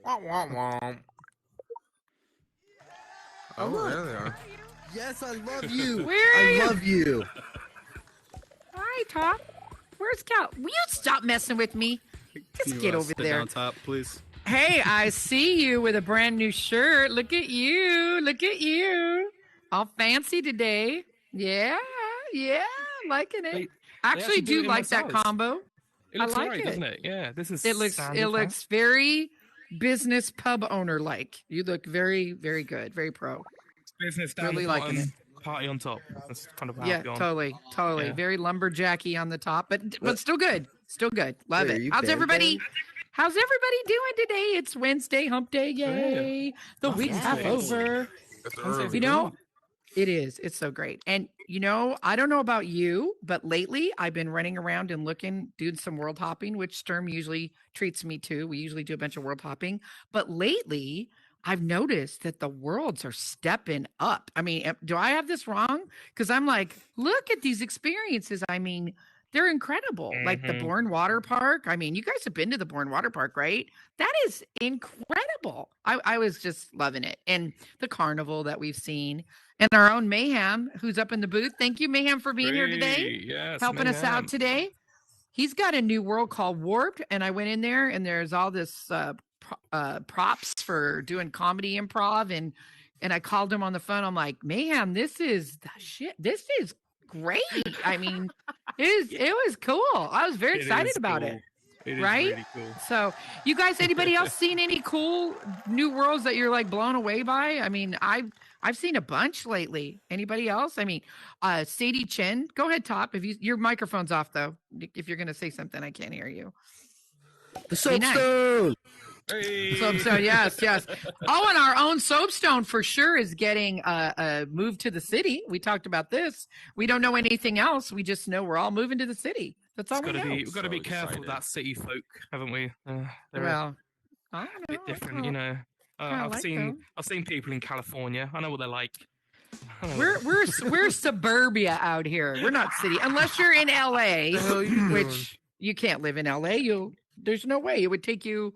Wah, wah, wah. Oh, there they are. Yes, I love you. Where are you? I love you. Hi, Top. Where's Cal? Will you stop messing with me? Just get over Sit there. down top, please. Hey, I see you with a brand new shirt. Look at you. Look at you. All fancy today. Yeah, I'm liking it. I actually do like that combo. It looks I like right, it. doesn't it? Yeah, this is. It looks very business pub owner like. You look very, very good. Very pro. Business down Really the liking bottom, it. party on top. That's kind of how Yeah, I feel. totally. Yeah. Very lumberjacky on the top, but still good. Still good. Love Wait, are it. you How's band everybody? band? How's everybody doing today? It's Wednesday, hump day. Yay. The week's half over. It's early. You know, it is. It's so great. And you know, I don't know about you, but lately I've been running around and doing some world hopping, which Sturm usually treats me to. We usually do a bunch of world hopping, but lately I've noticed that the worlds are stepping up. I mean, do I have this wrong? Because I'm like, look at these experiences. I mean, they're incredible. Like the Bourne Water Park. I mean, you guys have been to the Bourne Water Park, right? That is incredible. I was just loving it. And the carnival that we've seen. And our own Mayhem, who's up in the booth. Thank you, Mayhem, for being here today. Yes, helping us out today. He's got a new world called Warped. And I went in there and there's all this props for doing comedy improv. And I called him on the phone. I'm like, Mayhem, this is the shit. This is great. I mean, it was cool. I was very excited about it. It right? is really cool. So, you guys, anybody else seen any cool new worlds that you're like blown away by? I mean, I've seen a bunch lately. Anybody else? I mean, Sadie Chen, go ahead, Top. If your microphone's off though, if you're gonna say something, I can't hear you. The Soapstone. Hey. Soapstone, yes. Oh, and our own Soapstone for sure is getting moved to the city. We talked about this. We don't know anything else. We just know we're all moving to the city. That's all we know. We've got to be careful with that city folk, haven't we? They're Well, I a don't bit know. different, you know. I've seen people in California. I know what they're like. We're suburbia out here. We're not city, unless you're in LA, which you can't live in LA. There's no way it would take you,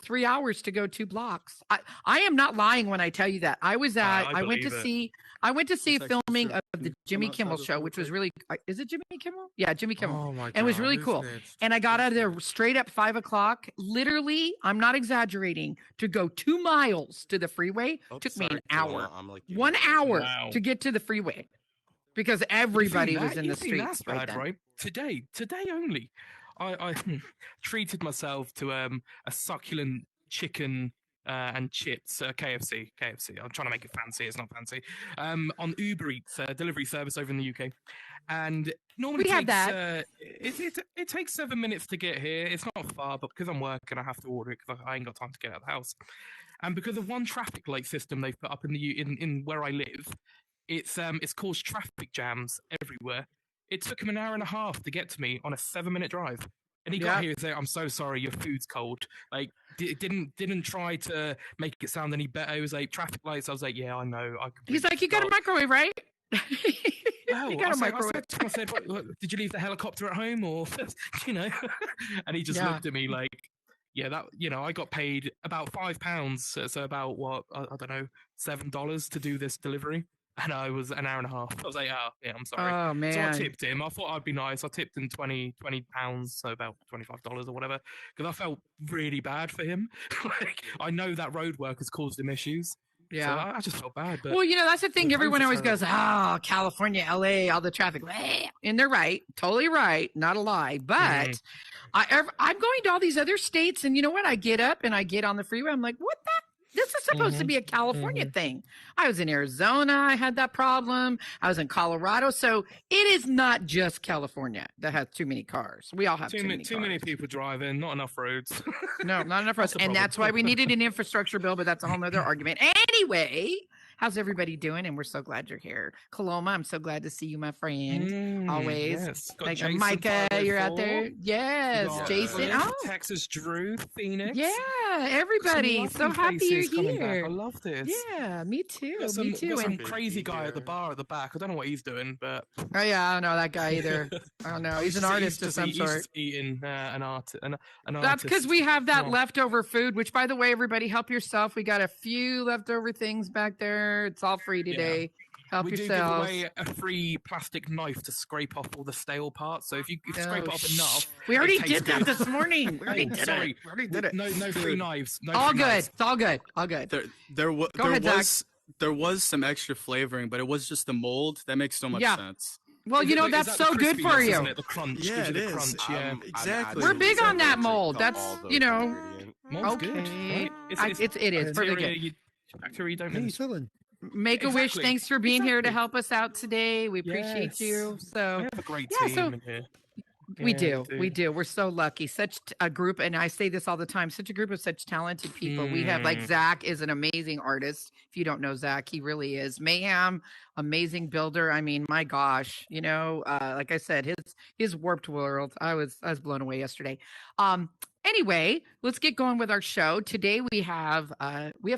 3 hours to go 2 blocks. I am not lying when I tell you that. I went to see a filming of the Jimmy Kimmel show, which was really, is it Jimmy Kimmel? Yeah, Jimmy Kimmel. Oh my God, and it was really cool. And I got out of there straight up 5 o'clock. Literally, I'm not exaggerating, to go 2 miles to the freeway took me an hour. 1 hour to get to the freeway because everybody was in the streets right then. Right? Today only. I treated myself to a succulent chicken and chips, KFC. I'm trying to make it fancy. It's not fancy. On Uber Eats, delivery service over in the UK, and normally it takes 7 minutes to get here. It's not far, but because I'm working, I have to order it because I ain't got time to get out of the house. And because of one traffic light system they've put up in where I live, it's caused traffic jams everywhere. It took him an hour and a half to get to me on a 7-minute drive. And he got here and said, "I'm so sorry, your food's cold." Like, didn't try to make it sound any better. It was like traffic lights. I was like, "Yeah, I know." He's like, "You got a microwave, right?" You got a microwave. I said, what, "Did you leave the helicopter at home, or And he just looked at me like, "Yeah, that I got paid about £5, so about what I don't know, $7 to do this delivery." And I was an hour and a half. I was like, "Oh, yeah, I'm sorry." Oh, man. So I tipped him. I thought I'd be nice. I tipped him £20, so about $25 or whatever, because I felt really bad for him. Like, I know that road work has caused him issues. Yeah. So I just felt bad. But well, that's the thing. Everyone always goes, California, LA, all the traffic. And they're right. Totally right. Not a lie. But I'm going to all these other states. And you know what? I get up and I get on the freeway. I'm like, what the? This is supposed to be a California thing. I was in Arizona. I had that problem. I was in Colorado. So it is not just California that has too many cars. We all have too many cars. Too many people driving, not enough roads. No, not enough roads. And that's why we needed an infrastructure bill, but that's a whole nother argument. Anyway, How's everybody doing? And we're so glad you're here. Coloma, I'm so glad to see you, my friend. Always. Yes. Got Like, Jason Micah, you're out 504. there. Yes, Got Jason. Cliff, Oh, Texas Drew, Phoenix. yeah, Some everybody. So lovely happy you're faces coming back. I here. love this. Yeah, me too. Got Me some, too. got some And crazy guy at the bar at the back. I don't know what he's doing, but oh yeah, I don't know that guy either. I don't know. He's an artist of some he's sort. just eating an artist. That's because we have that Yeah. leftover food, which, by the way, everybody help yourself. We got a few leftover things back there. It's all free today. Help We do give yourselves. away a free plastic knife to scrape off all the stale parts. So if you scrape it off enough, We already it tastes did that good. this morning. We already Oh, did sorry. it. We already did it. No free knives. No All free good. knives. It's all good. All good. There Go ahead, Zach. was some extra flavoring, but it was just the mold. That makes so much Yeah. sense. Well, you know, Is that's that the so good for crispiness, you. isn't it? The crunch. Yeah, gives you it the is. crunch. Yeah. Exactly. We're big on that Allergic mold. to That's, all those you know, ingredients. Mold's good. okay. Right? It is pretty bacteria good. bacteria you don't Hey, need. chilling. Make a wish. Exactly. Thanks for being here to Exactly. help us out today. We appreciate Yes. you. We So have a great Yeah, team so- in here. we Yeah, do. We do. We're so lucky. Such a group. And I say this all the time, such a group of such talented people. We have, like, Zach is an amazing artist. If you don't know Zach, he really is. Mayhem, amazing builder. I mean, my gosh, you know, like I said, his warped world. I was blown away yesterday. Anyway, let's get going with our show. Today we have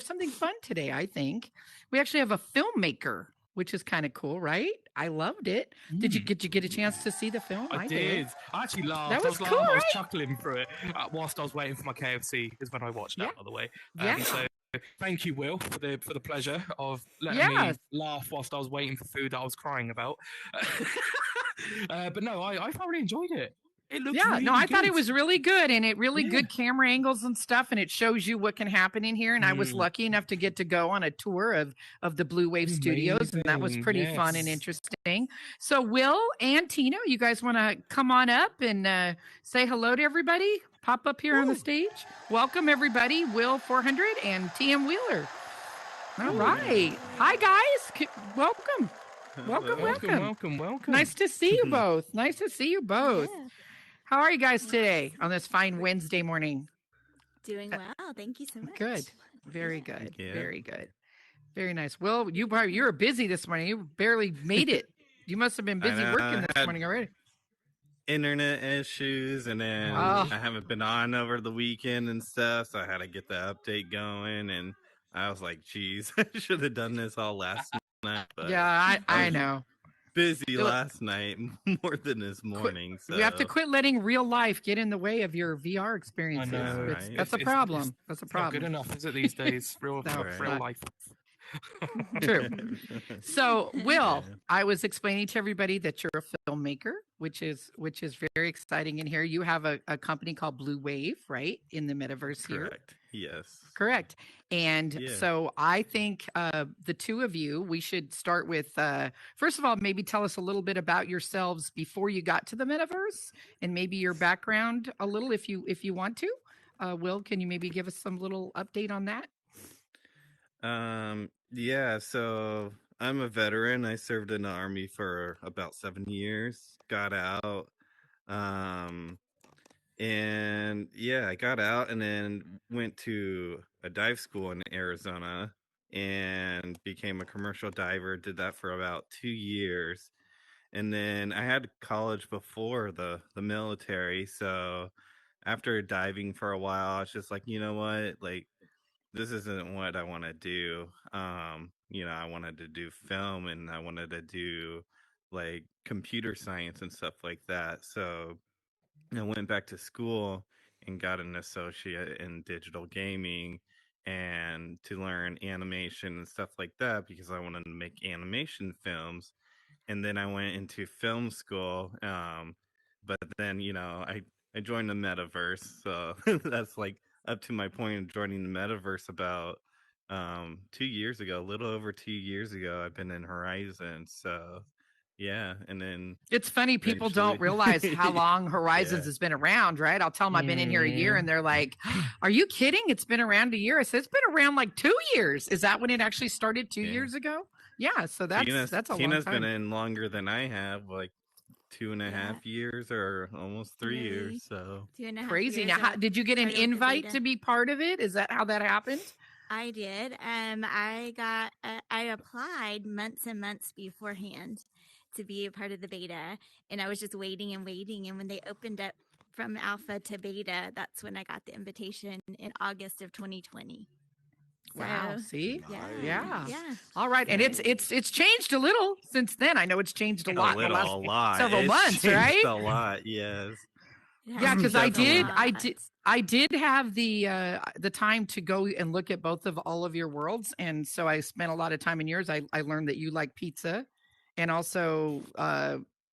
something fun today, I think. We actually have a filmmaker, which is kind of cool, right? I loved it. Did you get a chance to see the film? I did. I actually laughed. That was I was cool, laughing. I was right? chuckling through it whilst I was waiting for my KFC. Is when I watched that, Yeah. by the way. Yeah. So thank you, Will, for the pleasure of letting Yes. me laugh whilst I was waiting for food that I was crying about. But no, I thoroughly enjoyed it. It looked Yeah, really no, I thought good. it was really good, and it really Yeah. good camera angles and stuff, and it shows you what can happen in here. And I was lucky enough to get to go on a tour of the Blue Wave Studios, and that was Amazing, pretty fun and yes. interesting. So, Will and Tino, you guys want to come on up and say hello to everybody? Pop up here on the stage. Welcome everybody, Will400 and TM Wheeler. All right, hi guys, welcome. Welcome. Nice to see you both. Nice to see you both. Yeah. How are you guys today on this fine Wednesday morning? Doing well. Thank you so much. Good. Very good. Yeah. Very good. Very nice. Well, you were busy this morning. You barely made it. You must have been busy know, working I this had- morning already. Internet issues, and then Oh. I haven't been on over the weekend and stuff, so I had to get the update going. And I was like, "Geez, I should have done this all last night." But Yeah, I was know. busy Look, last night more than this morning. So We have to quit letting real life get in the way of your VR experiences. I know, It's- right? That's a It's- problem. That's a It's not good problem. enough, is it, these days? Real No, life. True. So, Will, Yeah. I was explaining to everybody that you're a filmmaker, which is very exciting in here. You have a company called Blue Wave, right, in the metaverse here. Correct. Yes. Correct. And Yeah. so I think the two of you, we should start with first of all, maybe tell us a little bit about yourselves before you got to the metaverse, and maybe your background a little, if you want to. Will, can you maybe give us some little update on that? Yeah, so I'm a veteran. I served in the army for about 7 years, got out. And yeah, I got out and then went to a dive school in Arizona and became a commercial diver. Did that for about 2 years. And then I had college before the military. So after diving for a while, I was just like, you know what? Like, this isn't what I want to do. I wanted to do film, and I wanted to do like computer science and stuff like that. So I went back to school and got an associate in digital gaming and to learn animation and stuff like that because I wanted to make animation films. And then I went into film school. But then, I joined the metaverse. So that's like up to my point of joining the metaverse about 2 years ago, a little over 2 years ago. I've been in Horizon. So yeah. And then It's funny, people don't eventually- realize how long Horizons Yeah. has been around, right? I'll tell them I've been in here a year, and they're like, "Are you kidding? It's been around a year." I said, "It's been around like 2 years." Is that when it actually started 2 Yeah. years ago? Yeah, so that's a Tina's long time. been in longer than I have, like 2.5 years or almost 3 Really? years. So 2.5 Crazy. years Now, out. did you get an started with the invite beta. to be part of it? Is that how that happened? I did. I applied months and months beforehand to be a part of the beta, and I was just waiting and waiting. And when they opened up from alpha to beta, that's when I got the invitation in August of 2020. Wow. So, See? yeah, Yeah. yeah. All right. And it's changed a little since then. I know it's changed a lot in the last a lot. several It's months, changed right? a lot. Yes. It Yeah, has because changed a lot. I did have the time to go and look at both of all of your worlds, and so I spent a lot of time in yours. I learned that you like pizza, and also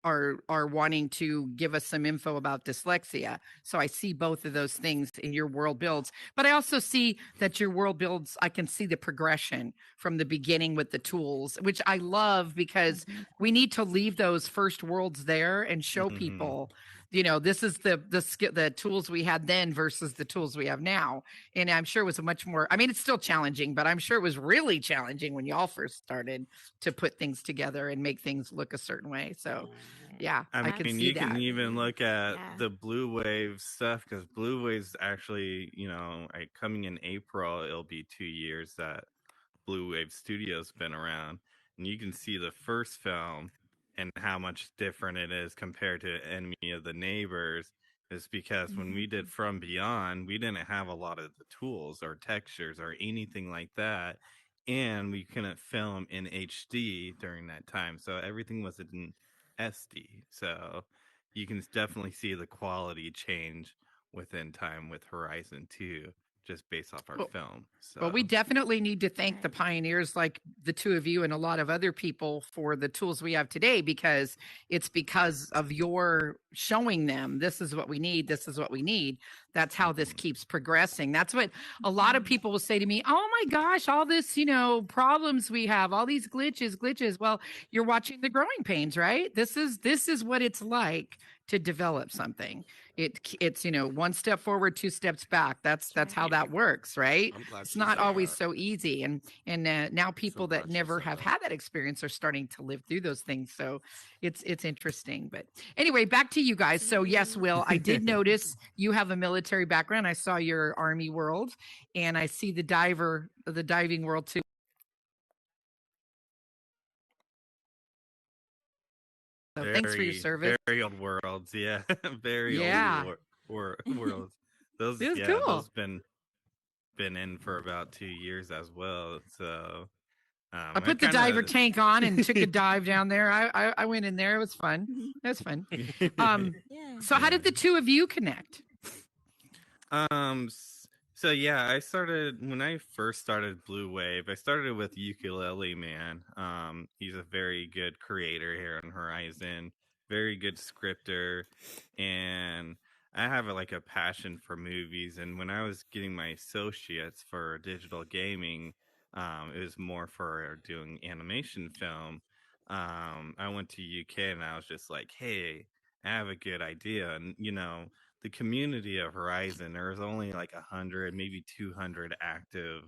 are wanting to give us some info about dyslexia. So I see both of those things in your world builds, but I also see that your world builds. I can see the progression from the beginning with the tools, which I love because we need to leave those first worlds there and show people, you know, this is the tools we had then versus the tools we have now. And I'm sure it was a much more, I mean, it's still challenging, but I'm sure it was really challenging when y'all first started to put things together and make things look a certain way. So yeah, I can see you that. can even look at Yeah. the Blue Wave stuff, because Blue Wave's actually, you know, coming in April, it'll be 2 years that Blue Wave Studios been around, and you can see the first film and how much different it is compared to Enemy of the Neighbors. Is because when we did From Beyond, we didn't have a lot of the tools or textures or anything like that, and we couldn't film in HD during that time, so everything was in SD. So you can definitely see the quality change within time with Horizon 2, just based off our Well, film. So Well, we definitely need to thank the Right. pioneers like the two of you and a lot of other people for the tools we have today, because it's because of your showing them this is what we need, this is what we need. That's how this keeps progressing. That's what a lot of people will say to me, oh my gosh, all this, you know, problems we have, all these glitches. Well, you're watching the growing pains, right? This is what it's like to develop something. It's, you know, one step forward, two steps back. That's how that works, right? I'm glad It's she not said always that. so easy. And now people that glad she never said have that. had that experience are starting to live through those things. So it's interesting. But anyway, back to you guys. So yes, Will, I did notice you have a military background. I saw your Army world, and I see the diving world too. So thanks for your service. very old worlds. Yeah, very Yeah. old worlds. Those, It was yeah, cool. those been in for about 2 years as well. So I I put the kind diver of tank on and took a dive down there. I went in there. It was fun. It was fun. Yeah. So how did the two of you connect? Um. So yeah, I started when I first started Blue Wave. I started with Ukulele Man. He's a very good creator here on Horizon, very good scripter, and I have like a passion for movies. And when I was getting my associates for digital gaming, it was more for doing animation film. I went to UK and I was just like, hey, I have a good idea, and you know the community of Horizon, there was only like 100, maybe 200 active,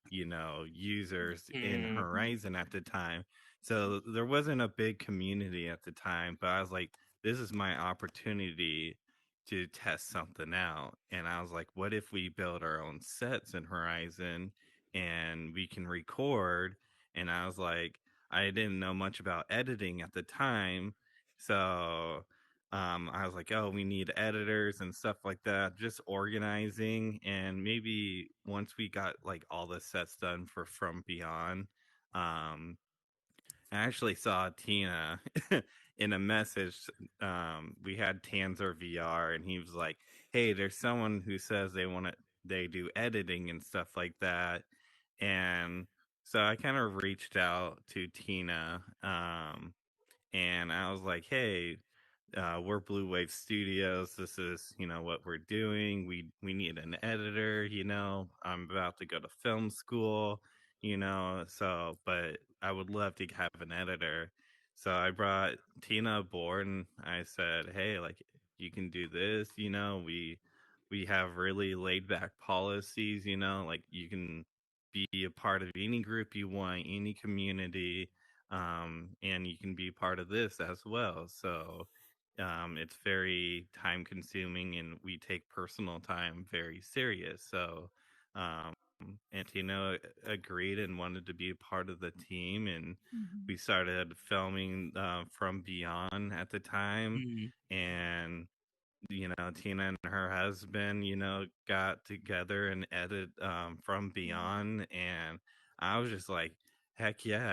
you know, users in Horizon at the time. So there wasn't a big community at the time, but I was like, this is my opportunity to test something out. And I was like, what if we build our own sets in Horizon and we can record? And I was like, I didn't know much about editing at the time. So I was like, oh, we need editors and stuff like that, just organizing. And maybe once we got like all the sets done for From Beyond, um, I actually saw Tina in a message. We had Tanzer VR, and he was like, hey, there's someone who says they do editing and stuff like that. And so I kind of reached out to Tina, and I was like, hey, we're Blue Wave Studios. This is, you know, what we're doing. We need an editor. You know, I'm about to go to film school. You know, so but I would love to have an editor. So I brought Tina aboard, and I said, hey, like you can do this. You know, we have really laid back policies. You know, like you can be a part of any group you want, any community, and you can be part of this as well. So it's very time consuming, and we take personal time very serious. So and Tina agreed and wanted to be a part of the team, and Mhm. we started filming From Beyond at the time, Mm. and Tina and her husband, got together and edit From Beyond, and I was just like, heck yeah,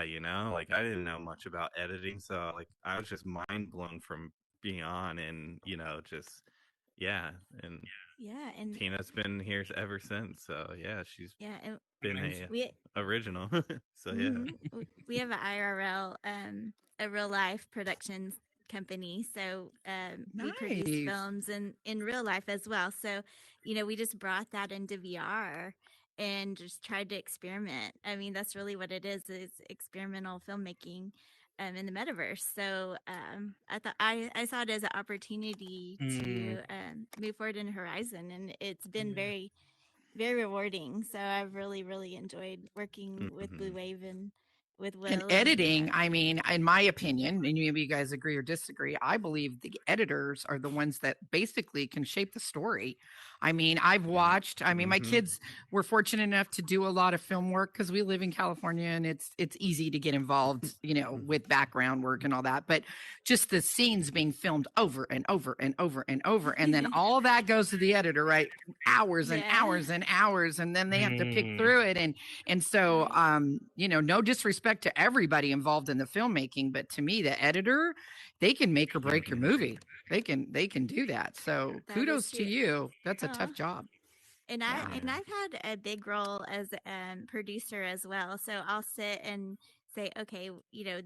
like I didn't know much about editing, so like I was just mind blown from Beyond, and just yeah, and Yeah, and Tina's been here ever since, so yeah, she's yeah, and been Amazing. we original, so yeah. we have an IRL, a real life productions company. So we produce Nice. films in real life as well. So we just brought that into VR and just tried to experiment. I mean, that's really what it is experimental filmmaking. In the metaverse, so I thought I saw it as an opportunity to Mm. move forward in Horizon, and it's been Yeah. very rewarding. So I've really enjoyed working with Blue Hmm. Wave and with And Will and editing, I mean, in my opinion, and maybe you guys agree or disagree, I believe the editors are the ones that basically can shape the story. I mean, I've Yeah. watched, I mean, my Hmm. kids were fortunate enough to do a lot of film work because we live in California and it's easy to get involved, with background work and all that. But just the scenes being filmed over and over and over and over. And then all that goes to the editor, right? Hours and yeah, hours and hours. And then they have to pick Mm. through it. And so, right. no disrespect to everybody involved in the filmmaking, but to me, the editor, they can make or break your Hmm. movie. They can do that. So That is kudos to true. you. That's a Oh, tough job. and Yeah. I've had a big role as producer as well. So I'll sit and say, okay,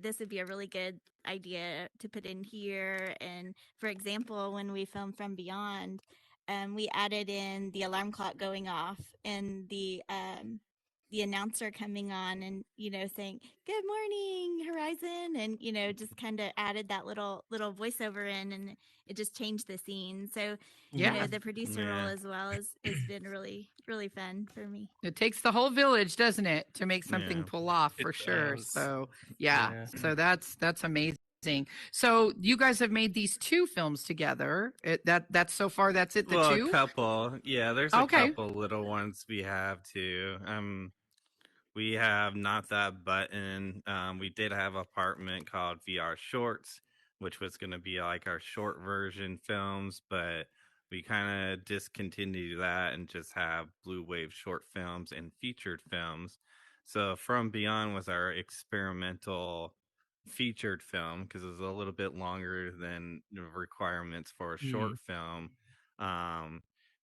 this would be a really good idea to put in here. And for example, when we filmed From Beyond, we added in the alarm clock going off and the announcer coming on and saying good morning Horizon, and just kind of added that little voiceover in, and it just changed the scene. So Yeah. the producer role Yeah. as well has been really fun for me. It takes the whole village, doesn't it, to make something Yeah. pull off It for sure. does. So yeah. Yeah. So that's amazing. So you guys have made these two films together. That's so far that's it, the Well, a two? couple. Yeah, there's a Okay. couple little ones we have too. We have Not That Button. We did have an apartment called VR Shorts, which was going to be like our short version films, but we kind of discontinued that and just have Blue Wave short films and featured films. So From Beyond was our experimental featured film because it was a little bit longer than the requirements for a Mm. short film. Um,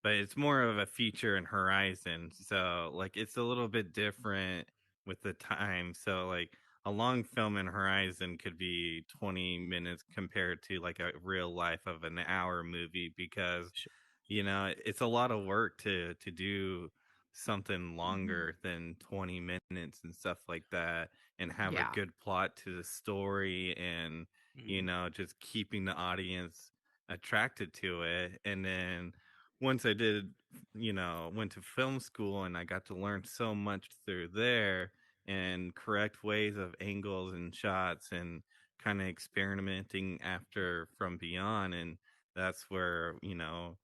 but it's more of a feature in Horizon. So like it's a little bit different with the time. So like a long film in Horizon could be 20 minutes compared to like a real life of an hour movie because Sh- it's a lot of work to do something Hmm. longer than 20 minutes and stuff like that, and have a Yeah. good plot to the story, and Mm. just keeping the audience attracted to it. And then once I did, went to film school, and I got to learn so much through there, and correct ways of angles and shots, and kind of experimenting after From Beyond. And that's where you know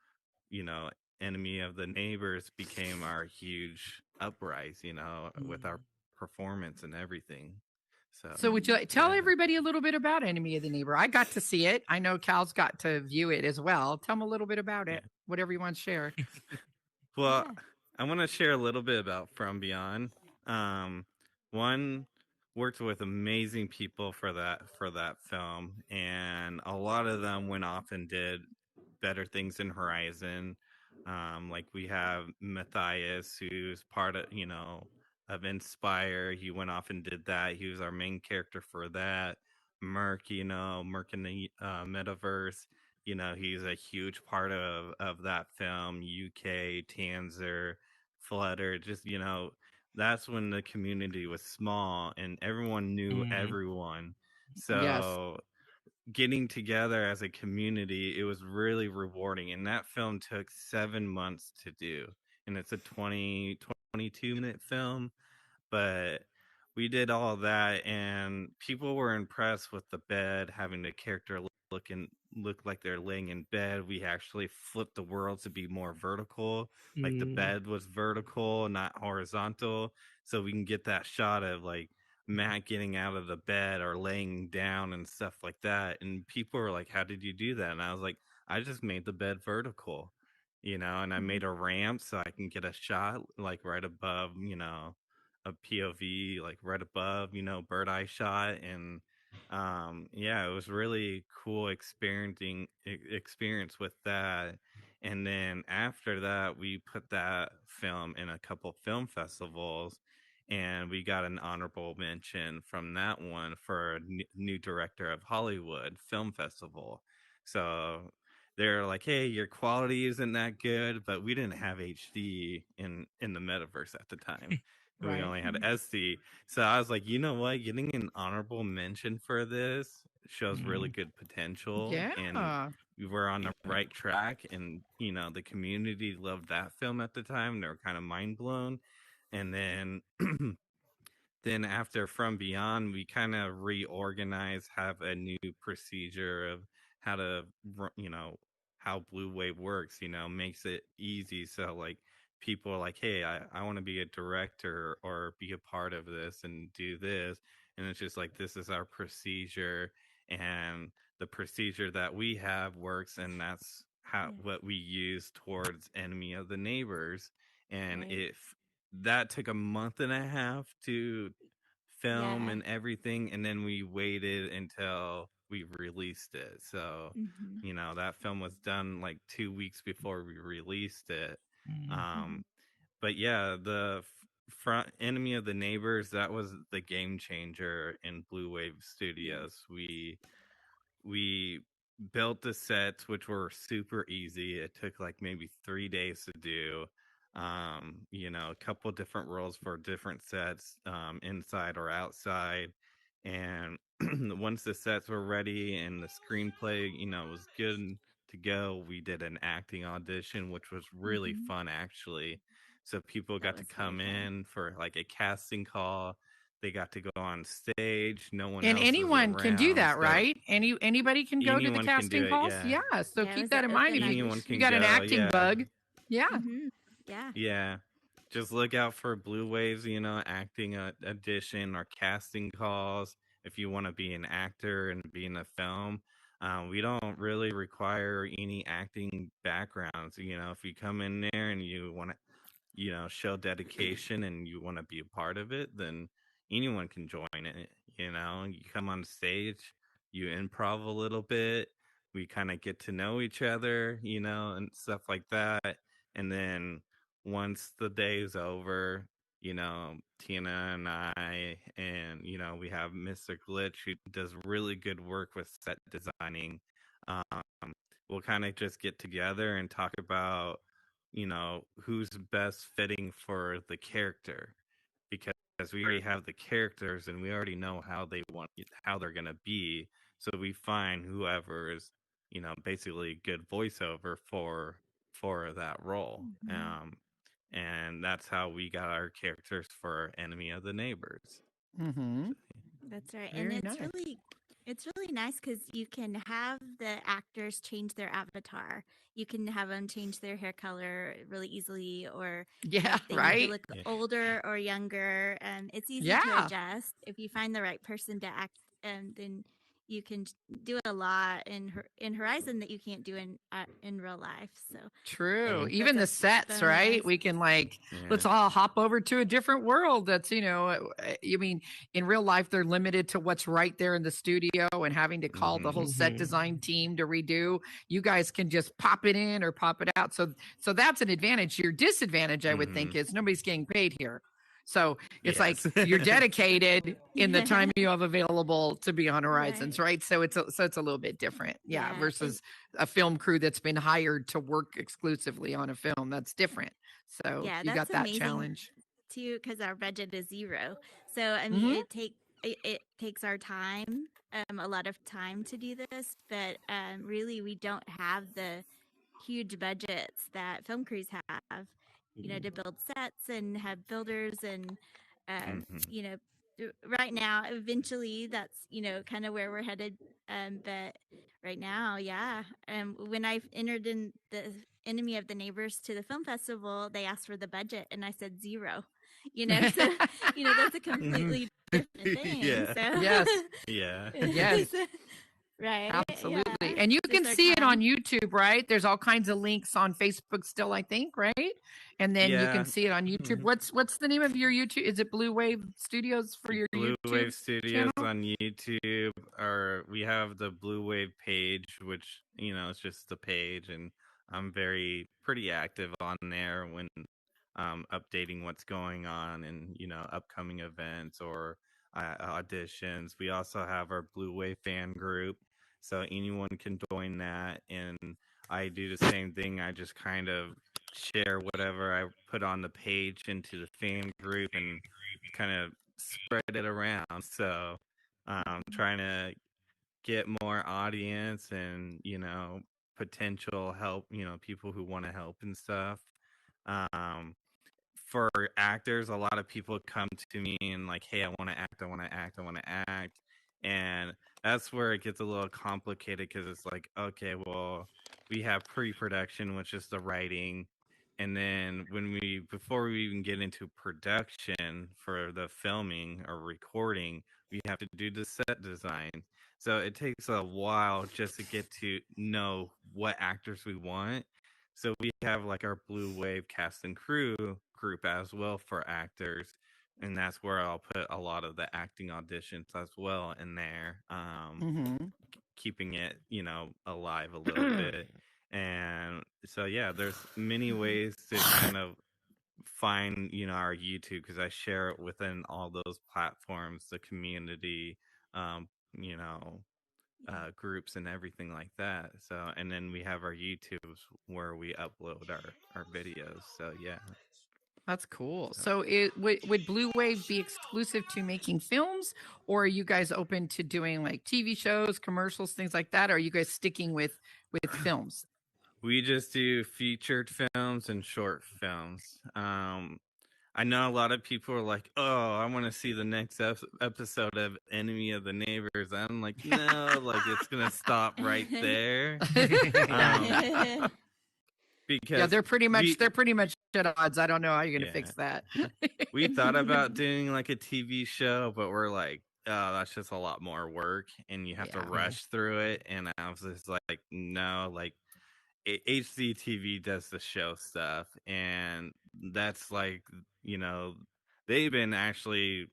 Enemy of the Neighbors became our huge uprise, with our Mm. performance and everything. So So would you tell yeah. everybody a little bit about Enemy of the Neighbor? I got to see it. I know Cal's got to view it as well. Tell them a little bit about Yeah. it. Whatever you want to share. Well, Yeah. I want to share a little bit about From Beyond. Um, One, worked with amazing people for that film, and a lot of them went off and did better things in Horizon. Like we have Matthias, who's part of Inspire. He went off and did that. He was our main character for that. Merc, Merc in the metaverse. He's a huge part of that film. UK, Tanzer, Flutter. Just that's when the community was small and everyone knew Mm. everyone. Yes. So getting together as a community, it was really rewarding. And that film took 7 months to do. And it's a 22 minute film, but we did all of that, and people were impressed with the bed having the character a look like they're laying in bed. We actually flipped the world to be more vertical, like the Mm. bed was vertical, not horizontal, so we can get that shot of like Matt getting out of the bed or laying down and stuff like that. And people were like, "How did you do that?" And I was like, "I just made the bed vertical, and I made a ramp so I can get a shot like right above, a POV, like right above, bird eye shot." And yeah, it was really cool experience with that. And then after that, we put that film in a couple film festivals, and we got an honorable mention from that one for new director of Hollywood Film Festival. So they're like, "Hey, your quality isn't that good," but we didn't have HD in the metaverse at the time. We Right. only had SD. So I was like, you know what? Getting an honorable mention for this shows really good potential, and Yeah. we were on the right track. And the community loved that film at the time. They were kind of mind blown. And then after From Beyond, we kind of reorganize, have a new procedure of how to, how Blue Wave works, makes it easy. So like people are like, "Hey, I want to be a director or be a part of this and do this." And it's just like, this is our procedure, and the procedure that we have works. And that's what we use towards Enemy of the Neighbors. And Right. if that took a month and a half to film Yeah. and everything, and then we waited until we released it. So that film was done like 2 weeks before we released it. um but yeah, the front Enemy of the Neighbors, that was the game changer in Blue Wave Studios. We built the sets, which were super easy. It took like maybe 3 days to do. A couple different roles for different sets, inside or outside. And once the sets were ready and the screenplay, was good to go, we did an acting audition, which was really fun actually. So people That got to was very come fun. in for like a casting call. They got to go on stage. No one And else was anyone can do around. that, So right? Anybody can go to the anyone can do casting it. calls. Yeah. Yeah. So Yeah, it keep was that an in mind. open If Anyone you can got an go. acting Yeah. bug, yeah. Yeah. Yeah. Just look out for Blue Waves, acting audition or casting calls if you want to be an actor and be in a film. We don't really require any acting backgrounds. If you come in there and you want to, show dedication and you want to be a part of it, then anyone can join it. You come on stage, you improv a little bit, we kind of get to know each other, and stuff like that. And then once the day is over, Tina and I, and we have Mr. Glitch, who does really good work with set designing. We'll kind of just get together and talk about who's best fitting for the character, because we already have the characters and we already know how they're going to be. So we find whoever is basically good voiceover for that role. And that's how we got our characters for Enemy of the Neighbors. Mm-hmm. That's right. And Very nice. it's really nice because you can have the actors change their avatar. You can have them change their hair color really easily, or Yeah. if they need to Right. look older or younger. It's easy to Yeah. adjust. If you find the right person to act, then you can do a lot in Horizon that you can't do in real life. So True. that's Even the sets, very right? nice. We can like, Yeah. let's all hop over to a different world. That's, you mean, in real life, they're limited to what's right there in the studio and having to call the whole set design team to redo. You guys can just pop it in or pop it out. So that's an advantage. Your disadvantage, I would think, is nobody's getting paid here. So it's like you're dedicated in the time you have available to be on Horizons, right? So it's a little bit different, yeah. Yeah, Versus a film crew that's been hired to work exclusively on a film. That's different. So yeah, you that's got that amazing challenge too, because our budget is 0. So I mean, it takes our time, a lot of time to do this, but really we don't have the huge budgets that film crews have, to build sets and have builders and, right now, eventually, that's kind of where we're headed. But right now, yeah. When I entered in the Enemy of the Neighbors to the film festival, they asked for the budget, and I said 0. So that's a completely different thing. Yeah. So Yes. Yeah. Yes. right, Absolutely. yeah. And you Just can our see it on time. YouTube, right? There's all kinds of links on Facebook still, I think, right? And then you can Yeah. see it on YouTube. Mhm. What's the name of your YouTube? Is it Blue Wave Studios for your Blue YouTube Wave Studios channel? on YouTube, or we have the Blue Wave page, which it's just the page, and I'm pretty active on there when updating what's going on and upcoming events or auditions. We also have our Blue Wave fan group, so anyone can join that, and I do the same thing. I just kind of share whatever I put on the page into the fan group and kind of spread it around. So trying to get more audience and potential help, people who want to help and stuff. um for actors, a lot of people come to me and like, hey, I want to act, I want to act, I want to act. And that's where it gets a little complicated, because it's like, okay, well, we have pre-production, which is the writing, and then before we even get into production for the filming or recording, we have to do the set design. So it takes a while just to get to know what actors we want. So we have like our Blue Wave cast and crew group as well for actors, and that's where I'll put a lot of the acting auditions as well in there, Mm-hmm. keeping it alive a little bit. And so yeah, there's many ways to kind of find our YouTube, because I share it within all those platforms, the community, um, you know groups and everything like that. So, and then we have our YouTubes where we upload our videos. So yeah. That's cool. So So would Blue Wave be exclusive to making films, or are you guys open to doing like TV shows, commercials, things like that? Or are you guys sticking with films? we just do featured films and short films. I know a lot of people are like, "Oh, I want to see the next episode of Enemy of the Neighbors." I'm like, no, like it's gonna stop right there, Yeah. Yeah, because they're pretty much at odds. I don't know how you're gonna yeah, fix that. we thought about doing like a TV show, but we're like, oh, that's just a lot more work, and you have to Yeah. rush through it. And I was just like, no, like HCTV does the show stuff, and that's like, you know, they've been actually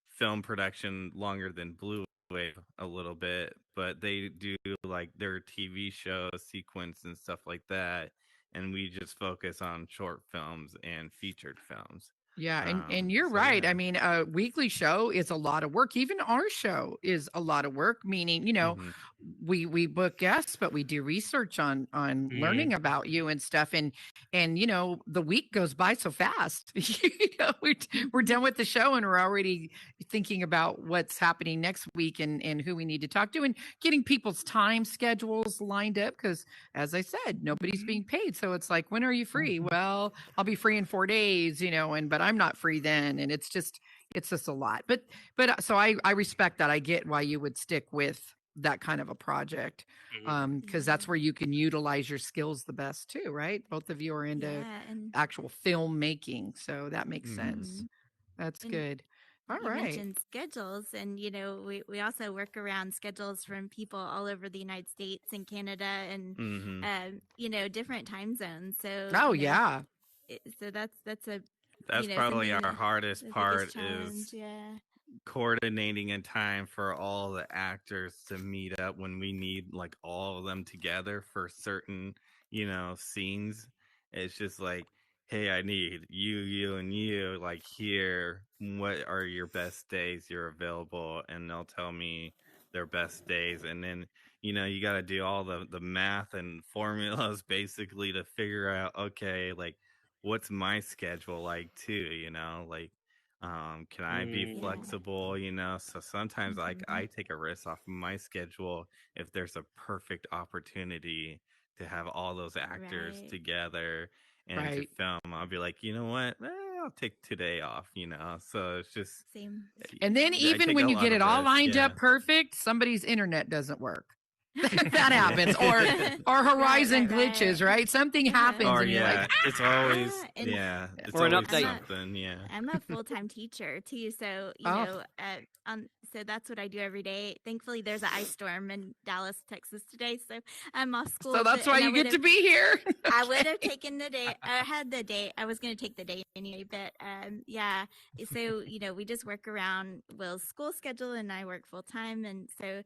film production longer than Blue Wave a little bit, but they do like their TV show sequence and stuff like that, and we just focus on short films and featured films. Yeah, and you're So right. yeah. I mean, a weekly show is a lot of work. Even our show is a lot of work, meaning, Hmm. we book guests, but we do research on Mm. learning about you and stuff, and the week goes by so fast. We're done with the show and we're already thinking about what's happening next week and who we need to talk to and getting people's time schedules lined up, because as I said, nobody's being paid. So it's like, when are you free? Well, I'll be free in 4 days, but I'm not free then. And it's just a lot. So I respect that. I get why you would stick with that kind of a project. Because that's where you can utilize your skills the best too, right? Both of you are into Yeah, and actual filmmaking. So that makes sense. mhm. That's And good. All you right. mentioned schedules, and we also work around schedules from people all over the United States and Canada, and Hmm. different time zones. So Oh yeah. so that's a That's probably something our that hardest the biggest part, challenge. is Yeah. coordinating a time for all the actors to meet up when we need like all of them together for certain scenes. It's just like, hey, I need you and you, like, here, what are your best days you're available, and they'll tell me their best days. And then you got to do all the math and formulas basically to figure out, okay, like, what's my schedule like too, like, can I be Mm. Yeah. flexible? So sometimes like Hmm. I take a risk off of my schedule if there's a perfect opportunity to have all those actors Right. together and to Right. film. I'll be like, you know what? I'll take today off, So it's just Same. And then I even take when a you lot get of it all risk, lined yeah. up perfect, somebody's internet doesn't work. That happens, or Horizon glitches, right? Something happens, Or and you're like, it's always and it's Or an always update. something, yeah. I'm a full-time teacher too, so Oh. so that's what I do every day. Thankfully, there's an ice storm in Dallas, Texas today, so I'm off school. so that's why and you get to be here. I would have taken the day. I had the day. I was going to take the day anyway, but yeah. So we just work around Will's school schedule, and I work full time, and so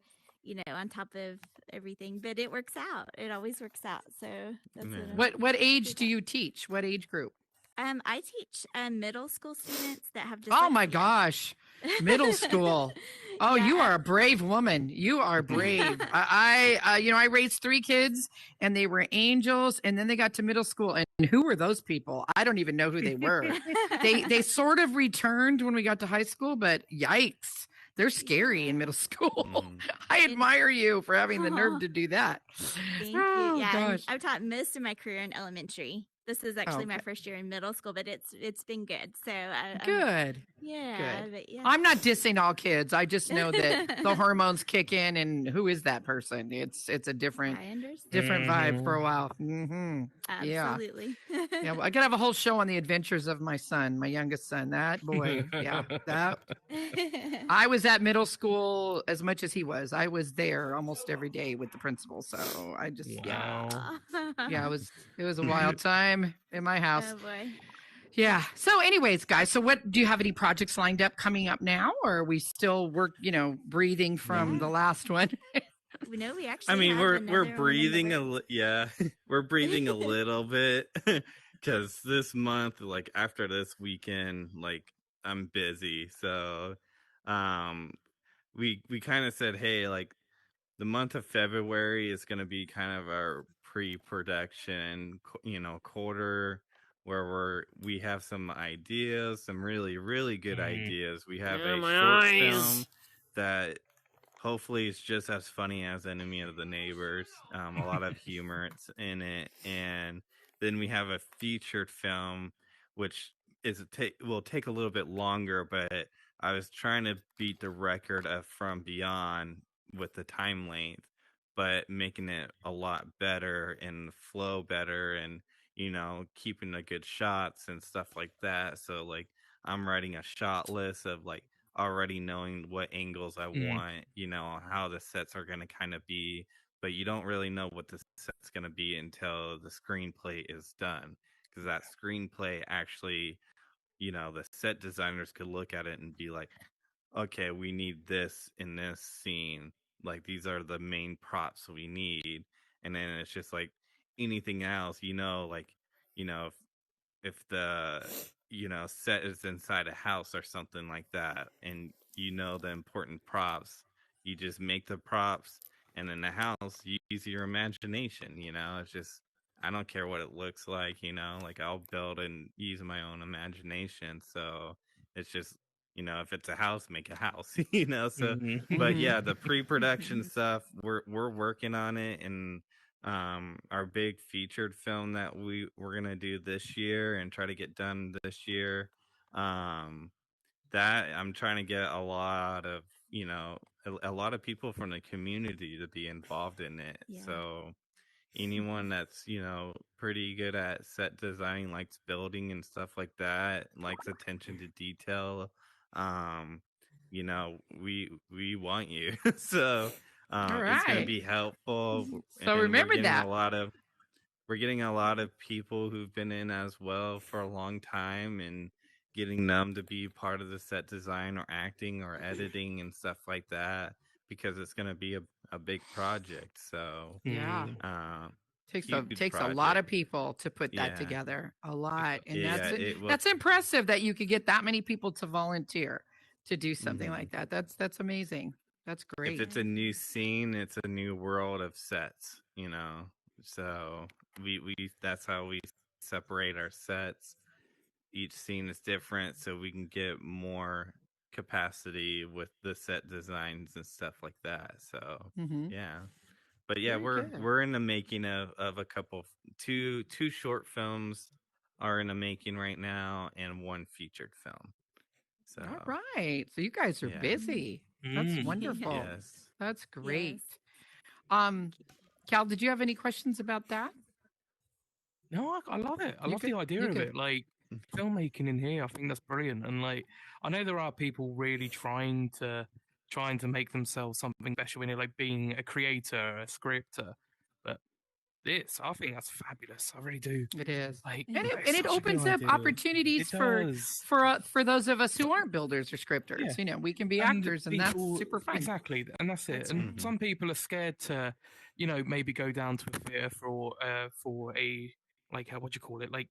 on top of everything. But it works out. It always works out. So that's What age do you teach? What age group? I teach middle school students that have dyslexia. Oh my gosh, middle school. Oh, Yeah, you are a brave woman. You are brave. I raised 3 kids, and they were angels, and then they got to middle school, and who were those people? I don't even know who they were. They sort of returned when we got to high school, but yikes, they're scary in middle school. I admire you for having the nerve to do that. Thank you. Yeah, and I've taught most of my career in elementary. This is actually my first year in middle school, but it's been good. So good. Yeah, Good. but yeah. I'm not dissing all kids. I just know that the hormones kick in, and who is that person? It's a different vibe for a while. Mm-hmm. Absolutely. Yeah. Well, I could have a whole show on the adventures of my son, my youngest son. That boy. Yeah. That. I was at middle school as much as he was. I was there almost every day with the principal. So I just yeah, it was a wild time in my house. Oh boy. Yeah. So anyways, guys, so what do you have any projects lined up coming up now, or are we still breathing from the last one? No, we actually I mean, have we're another breathing we're breathing a little bit because this month, like after this weekend, like I'm busy. So we kind of said, hey, like the month of February is going to be kind of our pre-production quarter, where we have some ideas, some really really good ideas. We have a short film that hopefully it's just as funny as Enemy of the Neighbors. A lot of humor in it, and then we have a featured film, which will take a little bit longer. But I was trying to beat the record of From Beyond with the time length, but making it a lot better and flow better, and keeping the good shots and stuff like that. So like I'm writing a shot list of like already knowing what angles I want, how the sets are going to kind of be, but you don't really know what the set's going to be until the screenplay is done, because that screenplay actually, the set designers could look at it and be like, okay, we need this in this scene, like these are the main props we need. And then it's just like anything else, like if the set is inside a house or something like that, and the important props, you just make the props, and in the house you use your imagination. It's just, I don't care what it looks like, like I'll build and use my own imagination. So it's just, if it's a house, make a house. So but yeah, the pre-production stuff, we're working on it. And our big featured film that we're gonna do this year and try to get done this year, that I'm trying to get a lot of a lot of people from the community to be involved in it. So anyone that's pretty good at set design, likes building and stuff like that, likes attention to detail, we want you. So it's going to be helpful. So and remember that. We're getting a lot of people who've been in as well for a long time, and getting them to be part of the set design or acting or editing and stuff like that, because it's going to be a big project. So yeah, takes project. a lot of people to put that together. A lot. And that's impressive that you could get that many people to volunteer to do something like that. That's amazing. That's great. If it's a new scene, it's a new world of sets, so we that's how we separate our sets. Each scene is different, so we can get more capacity with the set designs and stuff like that. So yeah. But yeah, we're in the making of a couple two short films, are in the making right now, and one featured film. So All right. So you guys are yeah. busy. That's Mm. wonderful. Yes. That's great. Yes. Cal, did you have any questions about that? No, I love it. I You love good? the idea You of good? it. Like filmmaking in here, I think that's brilliant. And like, I know there are people really trying to make themselves something special in it, like being a creator, a scripter. But this, I think that's fabulous. I really do. It is. Like, And Yeah. it it's such a good opens up idea. opportunities It does. for those of us who aren't builders or scripters. Yeah. You know, we can be And actors, and that's people, super fun. exactly, and that's it. That's And right. some people are scared to, maybe go down to a theater for a like what do you call it, like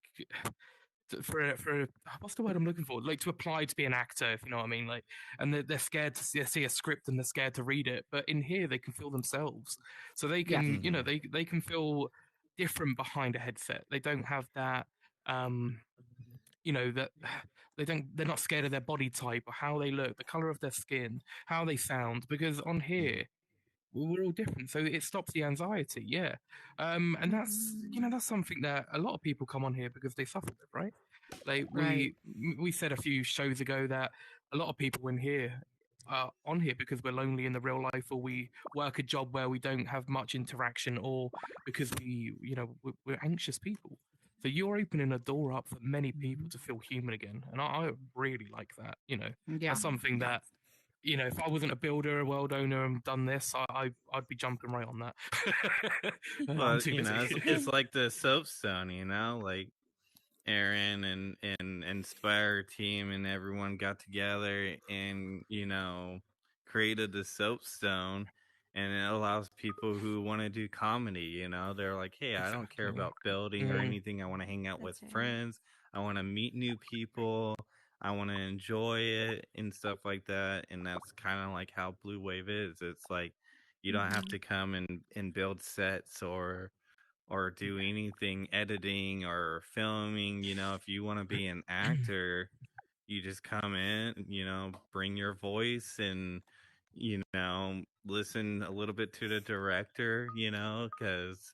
for what's the word I'm looking for, like to apply to be an actor, if you know what I mean, like, and they're scared to see a script and they're scared to read it. But in here, they can feel themselves, so they Yes. can, they can feel different behind a headset. They don't have that that they're not scared of their body type or how they look, the color of their skin, how they sound, because on here we're all different, so it stops the anxiety. Yeah. And that's something that a lot of people come on here because they suffer with, right? Like Right. we said a few shows ago that a lot of people in here are on here because we're lonely in the real life, or we work a job where we don't have much interaction, or because we're anxious people. So you're opening a door up for many people to feel human again, and I really like that. Yeah. That's something that, if I wasn't a builder, a world owner, and done this, I'd be jumping right on that. I'm Well, too busy. it's like the Soapstone, like Aaron and Inspire team and everyone got together and created the Soapstone, and it allows people who want to do comedy. They're like, hey, I don't care Exactly. about building or Mm. anything. I want to hang out with That's right. friends. I want to meet new people. I want to enjoy it and stuff like that. And that's kind of like how Blue Wave is. It's like you don't have to come and build sets or do anything editing or filming. If you want to be an actor, you just come in, bring your voice and listen a little bit to the director, because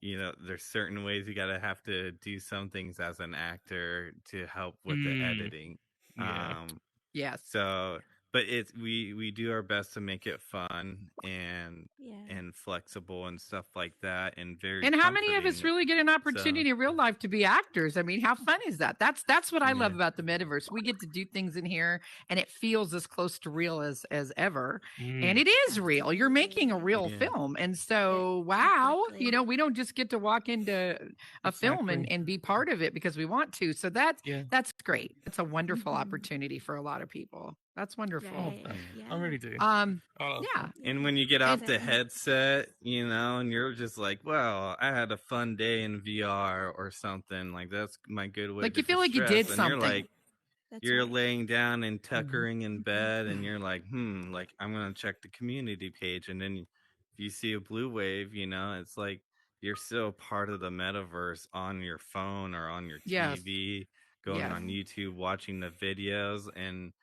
there's certain ways you gotta have to do some things as an actor to help with the Mm. editing. Yeah. Yes. So but it's we do our best to make it fun and Yeah. flexible and stuff like that, and very And how many of us comforting. really get an opportunity in real life to be actors? I mean, how fun is that? That's what I love Yeah. about the metaverse. We get to do things in here, and it feels as close to real as ever. Mm. And it is real. You're making a real Yeah. film, and so wow, Exactly. we don't just get to walk into a film Exactly. and be part of it because we want to. So that's Yeah. great. It's a wonderful Mhm. opportunity for a lot of people. That's wonderful. Right. I Yeah. really do. Yeah. And when you get off And the headset, and you're just like, well, I had a fun day in VR or something, like that's my good way Like to you feel like you distress. did And you're something. like, That's you're right. laying down and tuckering in Mhm. bed, and you're like, like I'm gonna check the community page, and then if you see a blue wave, it's like you're still part of the metaverse on your phone or on your Yes. TV, going Yes. on YouTube, watching the videos, and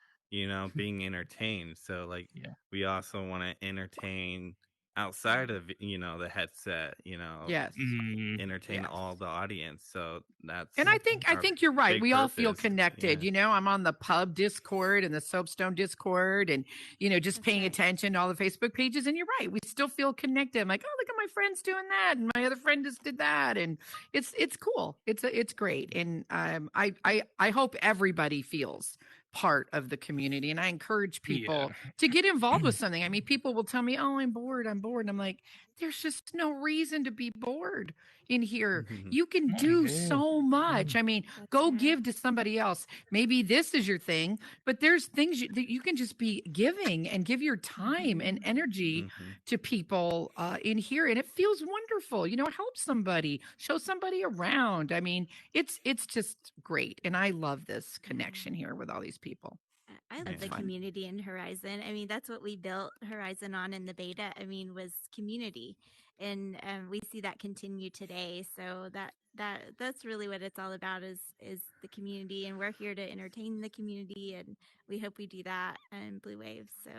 being entertained. So like Yeah. we also want to entertain outside of the headset, Yes. entertain Yes. all the audience. So that's And I our think you're right. big We all feel purpose. connected. Yeah. I'm on the pub Discord and the Soapstone Discord, and just That's paying right. attention to all the Facebook pages. And you're right. We still feel connected. I'm like, oh, look at my friends doing that, and my other friend just did that, and it's cool. It's great, and I hope everybody feels part of the community, and I encourage people to get involved with something. I mean, people will tell me, oh, I'm bored, and I'm like, there's just no reason to be bored in here. You can Not do here. so much. I mean, That's go right. give to somebody else. Maybe this is your thing, but there's things that you can just be giving and give your time and energy to people in here, and it feels wonderful. Help somebody, show somebody around. I mean, it's just great, and I love this connection here with all these people. I love It's the fun. community in Horizon. I mean, that's what we built Horizon on in the beta. I mean, was community, and we see that continue today. So that's really what it's all about is the community, and we're here to entertain the community, and we hope we do that in Blue Wave. So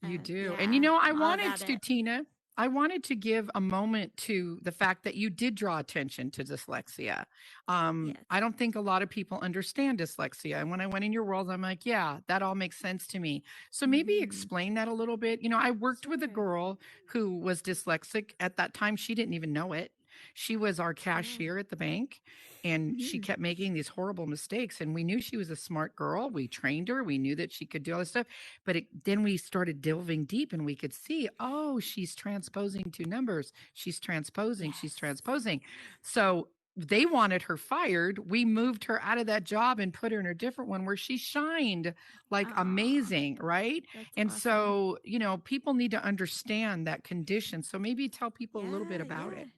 You do. yeah, And I I'm all wanted about to, it. Tina, I wanted to give a moment to the fact that you did draw attention to dyslexia. Yes. I don't think a lot of people understand dyslexia. And when I went in your world, I'm like, yeah, that all makes sense to me. So maybe Mhm. explain that a little bit. You know, I worked with a Sure. girl who was dyslexic at that time. She didn't even know it. She was our cashier at the bank, and she Mhm. kept making these horrible mistakes. And we knew she was a smart girl. We trained her. We knew that she could do all this stuff. But then we started delving deep, and we could see, oh, she's transposing two numbers. She's transposing. She's Yes. transposing. So they wanted her fired. We moved her out of that job and put her in a different one where she shined like Aw, amazing, right? that's And awesome. so, you know, people need to understand that condition. So maybe tell people a little bit about it.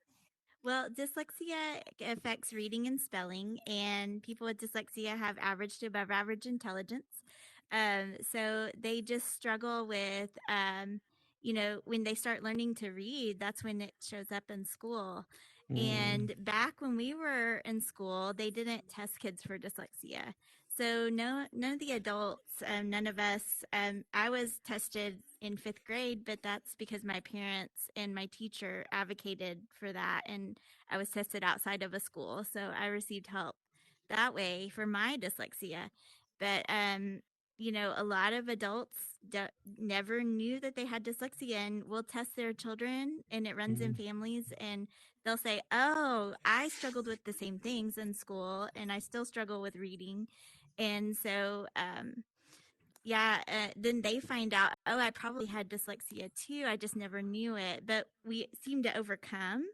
Well, dyslexia affects reading and spelling, and people with dyslexia have average to above average intelligence. So they just struggle with, when they start learning to read, that's when it shows up in school. And back when we were in school, they didn't test kids for dyslexia. So none of the adults, none of us. I was tested in fifth grade, but that's because my parents and my teacher advocated for that, and I was tested outside of a school, so I received help that way for my dyslexia. But a lot of adults never knew that they had dyslexia, and will test their children, and it runs in families, and they'll say, "Oh, I struggled with the same things in school, and I still struggle with reading." And so, then they find out, oh, I probably had dyslexia too. I just never knew it. But we seem to overcome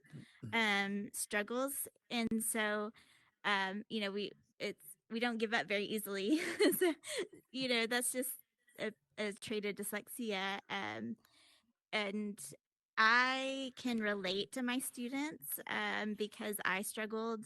struggles, and so, we don't give up very easily. So, that's just a trait of dyslexia. And I can relate to my students because I struggled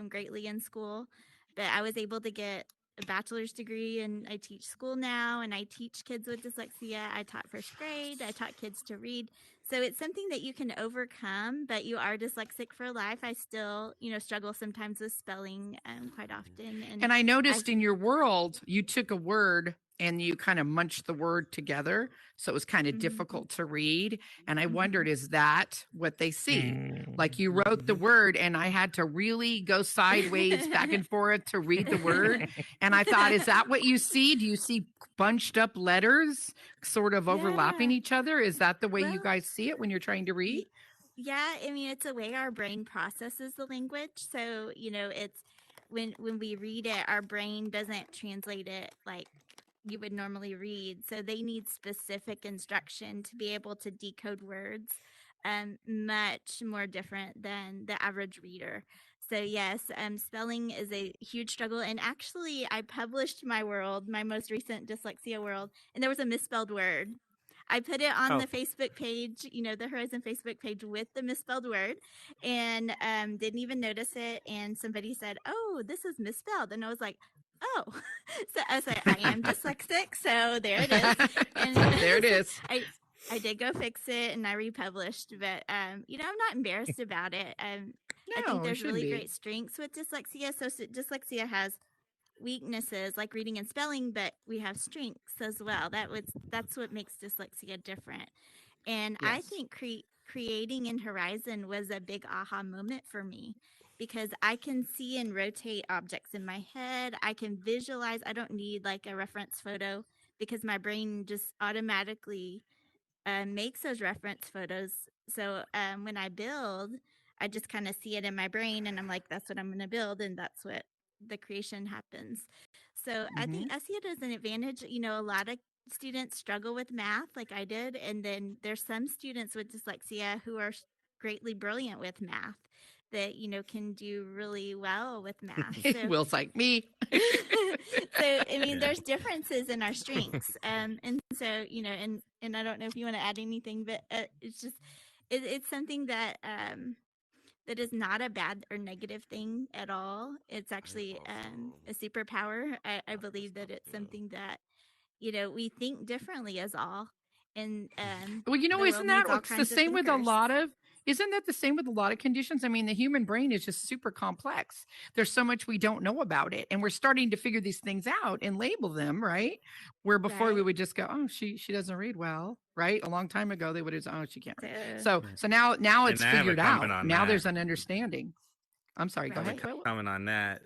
greatly in school, but I was able to get a bachelor's degree, and I teach school now, and I teach kids with dyslexia. I taught first grade. I taught kids to read. So it's something that you can overcome, but you are dyslexic for life. I still, struggle sometimes with spelling quite often. And I noticed in your world, you took a word and you kind of munched the word together. So it was kind of difficult to read. And I wondered, is that what they see? Like you wrote the word, and I had to really go sideways back and forth to read the word. And I thought, is that what you see? Do you see bunched up letters sort of overlapping each other? Is that the way you guys see it when you're trying to read? Yeah, I mean, it's a way our brain processes the language. So, it's when we read it, our brain doesn't translate it like you would normally read. So they need specific instruction to be able to decode words, much more different than the average reader. So yes, spelling is a huge struggle. And actually, I published my most recent dyslexia world, and there was a misspelled word. I put it on the Facebook page, the Horizon Facebook page with the misspelled word, and didn't even notice it. And somebody said, "Oh, this is misspelled," and I was like, "Oh," so I was like, "I am dyslexic," so there it is. And there it is. I did go fix it, and I republished, but I'm not embarrassed about it. I think there's really great strengths with dyslexia. So dyslexia has weaknesses like reading and spelling, but we have strengths as well. That's what makes dyslexia different. And I think creating in Horizon was a big aha moment for me, because I can see and rotate objects in my head. I can visualize. I don't need like a reference photo, because my brain just automatically makes those reference photos. So when I build, I just kind of see it in my brain, and I'm like, that's what I'm going to build, and that's what the creation happens. So I think SEO has an advantage. A lot of students struggle with math like I did, and then there's some students with dyslexia who are greatly brilliant with math that can do really well with math. So Will's like me. so I mean, there's differences in our strengths, and so and I don't know if you want to add anything, but it's just it's something that that is not a bad or negative thing at all. It's actually a superpower. I believe that it's something that we think differently as all. in Well, the world isn't needs that all what's the kinds of same with a thinkers. lot of isn't that the same with a lot of conditions? I mean, the human brain is just super complex. There's so much we don't know about it, and we're starting to figure these things out and label them, right? Where before we Right. would just go, "Oh, she doesn't read well," right? A long time ago they would have, "Oh, she can't read." So, So now And it's I have a figured comment out. on Now that. there's an understanding. I'm sorry, go I have a ahead. right. comment on that.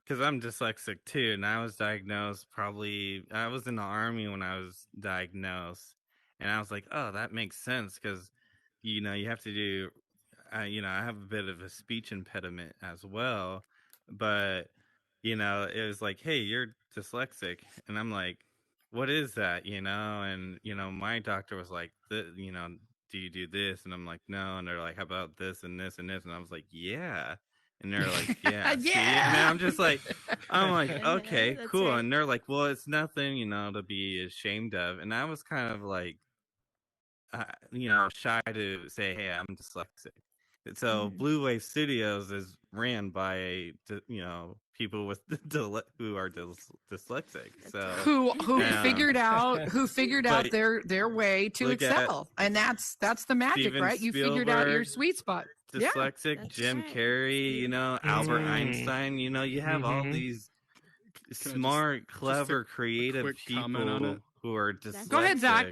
Because I'm dyslexic too, and I was diagnosed I was in the army when I was diagnosed, and I was like, oh, that makes sense because, you have to do, I have a bit of a speech impediment as well, but, it was like, hey, you're dyslexic, and I'm like, what is that, and, my doctor was like, do you do this? And I'm like, no, and they're like, how about this and this and this? And I was like, yeah. And they're like, yeah, see? And then I'm like, okay, That's cool. right. And they're like, well, it's nothing, to be ashamed of. And I was kind of like, shy to say, hey, I'm dyslexic. So Mhm. Blue Wave Studios is ran by, people with who are dyslexic. That's So, right. who um, figured out but their way to look at excel, and that's the magic, Steven right? You figured out your Spielberg, sweet spot. Yeah. dyslexic, That's Jim right. Carrey, Albert Mm. Einstein, you have all these Can I just smart, clever, a creative quick comment on it? people who are That's Go ahead, Zach.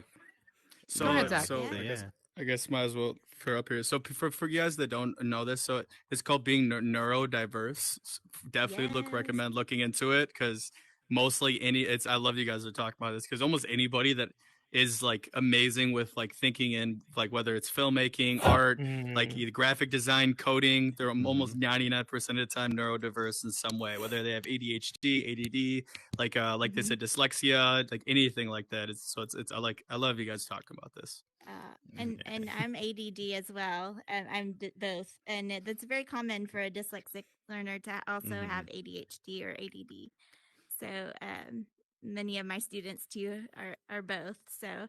dyslexic. Go ahead, Zach. So Yeah. I guess might as well throw up here. So for you guys that don't know this, so it's called being neurodiverse. Definitely Yes. recommend looking into it because mostly I love you guys are talking about this because almost anybody that is like amazing with like thinking and like whether it's filmmaking, art, like Mm. either graphic design, coding, they're almost 99% of the time neurodiverse in some way, whether they have ADHD, ADD, like they said, dyslexia, like anything like that. I love you guys talking about this. And I'm ADD as well. Both, and that's very common for a dyslexic learner to also have ADHD or ADD. So many of my students too are both. So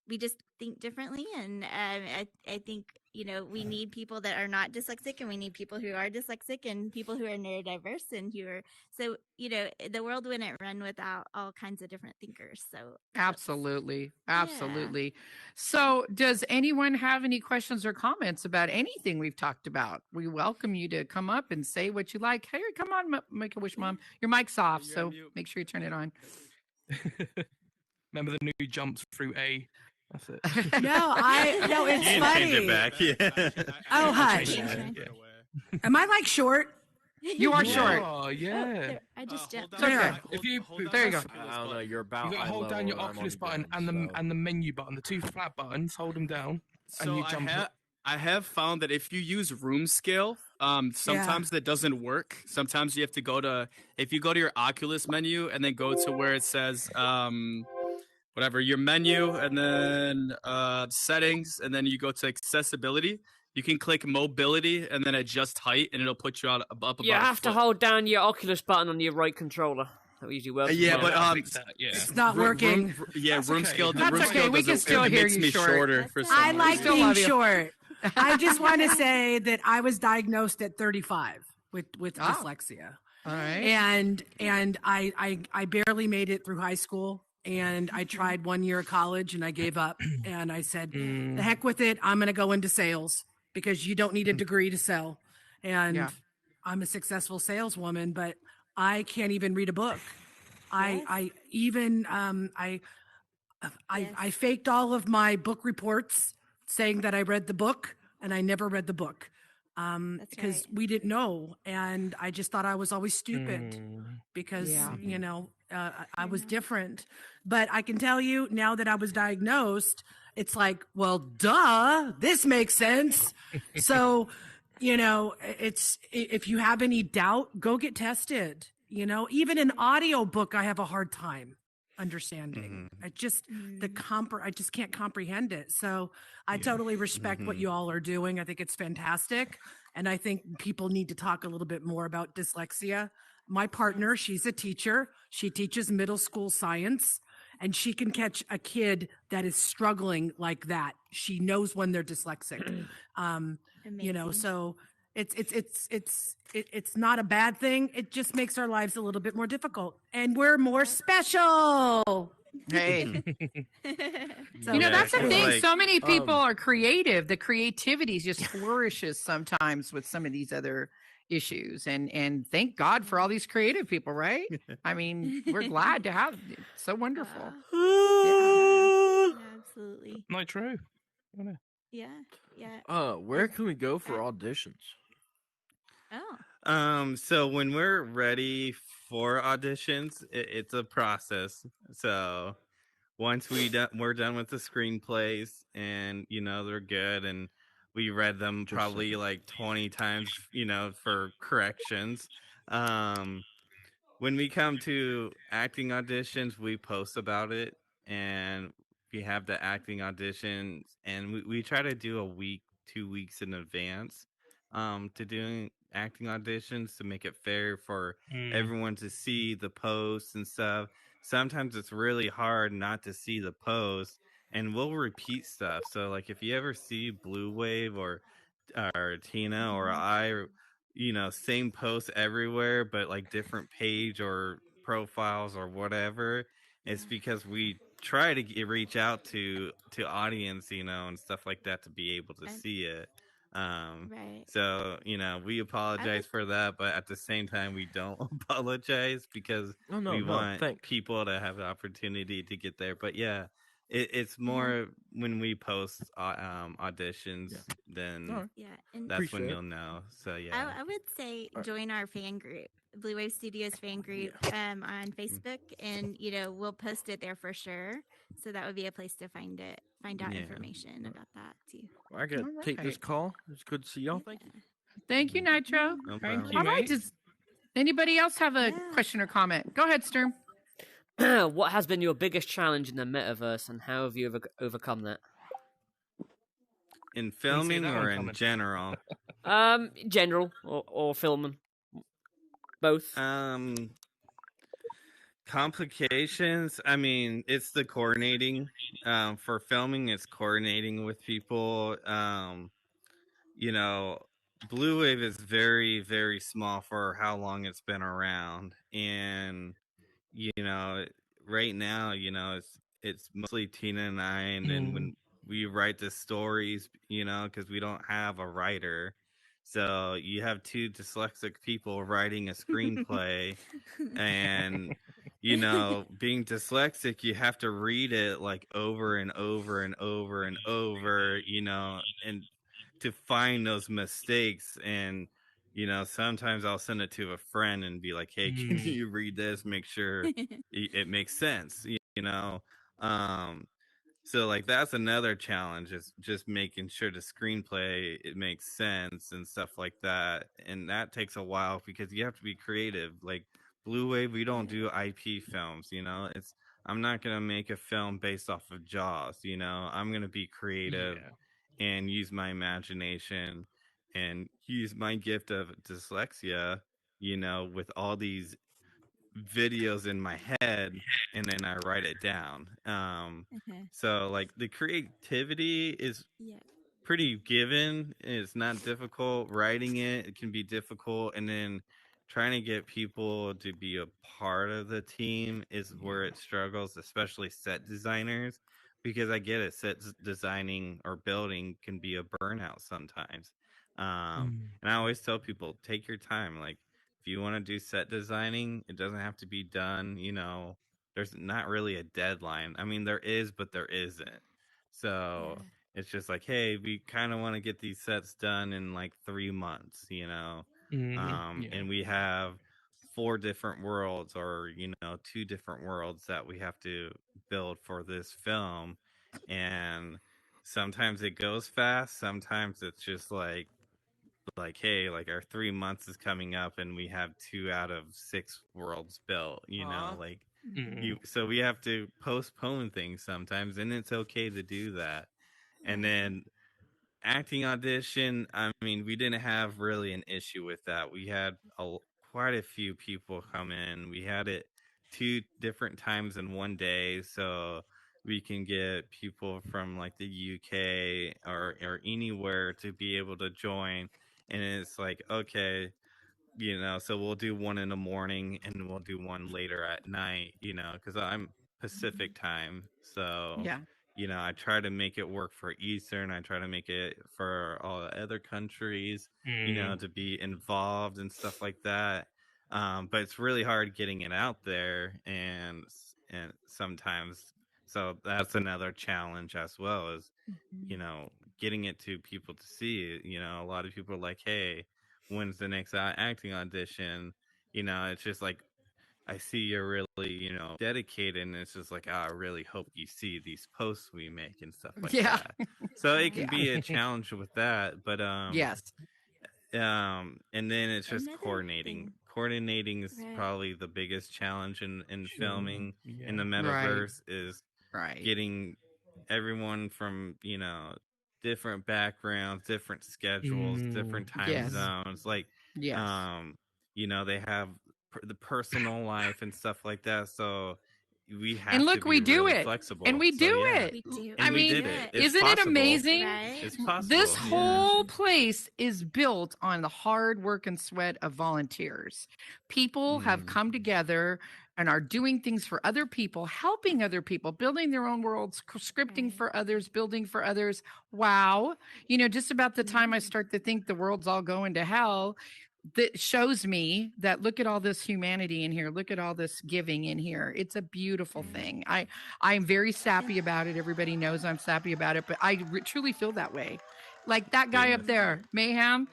we just think differently, and I think we need people that are not dyslexic, and we need people who are dyslexic, and people who are neurodiverse, and who are the world wouldn't run without all kinds of different thinkers. So Absolutely. Yeah. Absolutely. So, does anyone have any questions or comments about anything we've talked about? We welcome you to come up and say what you like. Hey, come on, Make a Wish Mom. Your mic's off, You're so on mute. make sure you turn it on. Remember the new jumps through A? That's it. No, You it's can change it funny. back. Yeah. Oh, hush. Yeah. Am I like short? You are short. Oh, yeah. I just jumped. It's okay. If you There you go. I don't know. You're about. You gotta eye hold down level your and I'm on Oculus button ground, so. and the menu button, the two flat buttons. Hold them down, and So you jump up. I have found that if you use room scale, sometimes that doesn't work. Sometimes you have to if you go to your Oculus menu and then go to where it says whatever your menu and then settings and then you go to accessibility. You can click mobility and then adjust height and it'll put you up about You a have to foot. hold down your Oculus button on your right controller. That usually works. Yeah, well. but Yeah. It's not working. room okay. scale. That's room okay, scale we can doesn't- still it hear makes you me short. shorter for That's some I okay. like reason. still being love you. short. I just want to say that I was diagnosed at 35 with Ah. dyslexia. All right. And I barely made it through high school, and I tried 1 year of college and I gave up, and I said, the heck with it, I'm going to go into sales because you don't need a degree to sell. And Yeah. I'm a successful saleswoman, but I can't even read a book. I even I faked all of my book reports saying that I read the book, and I never read the book because right. we didn't know, and I just thought I was always stupid because Yeah. I was different. But I can tell you now that I was diagnosed, it's like, well, duh, this makes sense. So, it's if you have any doubt, go get tested. Even an audio book, I have a hard time understanding. I just I just can't comprehend it. So I totally respect what you all are doing. I think it's fantastic, and I think people need to talk a little bit more about dyslexia. My partner, she's a teacher. She teaches middle school science, and she can catch a kid that is struggling like that. She knows when they're dyslexic. Amazing. So it's not a bad thing. It just makes our lives a little bit more difficult, and we're more special. Hey. So You know, Yeah, that's the 'cause, thing. like, So many people are creative. The creativity just flourishes sometimes with some of these other issues. And thank God for all these creative people, right? I mean, we're glad to have it. It's so wonderful. Yeah, absolutely. Nitro. Yeah, yeah. Where can we go for auditions? Oh, So when we're ready for auditions, it's a process. So once we're done with the screenplays and they're good and we read them Just a probably second. like 20 times, for corrections. Um when we come to acting auditions, we post about it and we have the acting auditions and we try to do a week, 2 weeks in advance to doing acting auditions to make it fair for everyone to see the posts and stuff. Sometimes it's really hard not to see the post and we'll repeat stuff. So like if you ever see Blue Wave or Tina or I, same post everywhere, but like different page or profiles or whatever. It's because we try to reach out to audience, and stuff like that to be able to I, see it. right. So we I apologize would. for that, but at the same time, we don't apologize because Oh no, we no, want thanks. people to have the opportunity to get there. But yeah, it's Yeah, more when we post auditions, Yeah. then All right. yeah, and that's when Appreciate you'll it. know. So I, yeah. I would say All right. join our fan group, Blue Wave Studios fan group, on Facebook, and we'll post it there for sure. So that would be a place to find out Yeah. information about that too. Well, I got to All take this right. call. It's good to see y'all. Thank you. Thank you, Nitro. No Thank problem. you, All right. mate. Does anybody else have a Yeah. question or comment? Go ahead, Sturm. What has been your biggest challenge in the metaverse, and how have you overcome that? In Didn't see filming that or one in coming. general? General or filming, both. Complications. I mean, it's the coordinating. For filming, it's coordinating with people. You know, Blue Wave is very, very small for how long it's been around, and you know, right now, it's mostly Tina and I, and then when we write the stories, because we don't have a writer, so you have two dyslexic people writing a screenplay, and being dyslexic, you have to read it like over and over and over and over, and to find those mistakes. And sometimes I'll send it to a friend and be like, hey, can you read this, make sure it makes sense, um so like that's another challenge, is just making sure the screenplay it makes sense and stuff like that. And that takes a while because you have to be creative. Like Blue Wave, we don't do IP films, it's I'm not gonna make a film based off of Jaws, I'm gonna be creative and use my imagination and use my gift of dyslexia, with all these videos in my head, and then I write it down. So like the creativity is Yeah. pretty given. It's not difficult. Writing it can be difficult, and then trying to get people to be a part of the team is where it struggles, especially set designers, because I get it. Designing or building can be a burnout sometimes. And I always tell people, take your time. Like if you want to do set designing, it doesn't have to be done. There's not really a deadline. I mean, there is, but there isn't. So it's just like, hey, we kind of want to get these sets done in like 3 months, and we have 4 different worlds, or 2 different worlds that we have to build for this film. And sometimes it goes fast, sometimes it's just like hey, like our 3 months is coming up and we have 2 out of 6 worlds built, like so we have to postpone things sometimes, and it's okay to do that. And then acting audition, I mean, we didn't have really an issue with that. We had quite a few people come in. We had it 2 different times in one day, so we can get people from like the UK or anywhere to be able to join. And it's like, okay, so we'll do one in the morning and we'll do one later at night, because Pacific time. So, Yeah. I try to make it work for Eastern. I try to make it for all the other countries, Mm. to be involved and stuff like that. But it's really hard getting it out there, and sometimes, so that's another challenge as well, is Mhm. getting it to people to see. A lot of people are like, "Hey, when's the next acting audition?" It's just like, I see you're really, dedicated, and it's just like, I really hope you see these posts we make and stuff like Yeah. that. So it can Right. Yeah. be a challenge with that, but Yes. and then it's just Another coordinating. thing. Coordinating is Right. probably the biggest challenge in Mm, filming in yeah. the Right. metaverse, is Right. getting everyone from, different backgrounds, different schedules, Mm, different time Yes. mm. zones. Like, Yes. um, they have the personal life and stuff like that. So we And have to look, be we do really it. And flexible. we So do yeah, it. We do. I and we We mean, do did it. it. It's isn't it possible. amazing? Right. It's This possible. Yeah. whole place is built on the hard work and sweat of volunteers. People have Mm, come together and are doing things for other people, helping other people, building their own worlds, scripting Right. for others, building for others. Wow. Just about the time I Yeah. start to think the world's all going to hell, that shows me that look at all this humanity in here, look at all this giving in here. It's a beautiful Right. thing. I'm very sappy about it. Everybody knows I'm sappy about it, but I truly feel that way. Like that guy yeah. up there, Mayhem.